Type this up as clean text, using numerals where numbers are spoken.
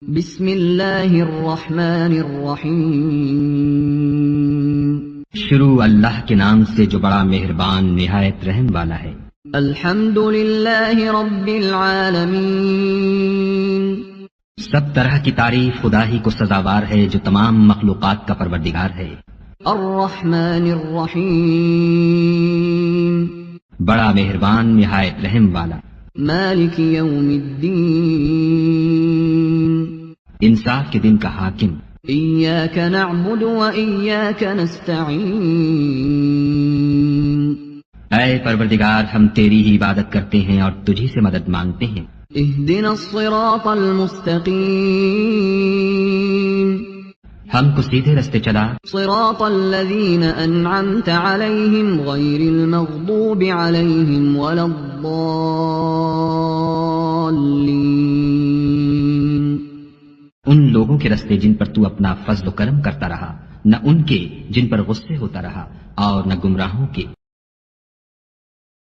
بسم اللہ الرحمن الرحیم شروع اللہ کے نام سے جو بڑا مہربان نہایت رحم والا ہے۔ الحمد للہ رب العالمین سب طرح کی تعریف خدا ہی کو سزاوار ہے جو تمام مخلوقات کا پروردگار ہے۔ الرحمن الرحیم بڑا مہربان نہایت رحم والا۔ مالک یوم الدین انصاف کے دن کا حاکم۔ ایاک نعبد و ایاک نستعین اے پروردگار ہم تیری ہی عبادت کرتے ہیں اور تجھی سے مدد مانگتے ہیں۔ اہدنا الصراط المستقیم ہم کو سیدھے رستے چلا، صراط الذین انعمت علیہم غیر المغضوب علیہم ولا الضالین ان لوگوں کے رستے جن پر تو اپنا فضل و کرم کرتا رہا، نہ ان کے جن پر غصے ہوتا رہا، اور نہ گمراہوں کے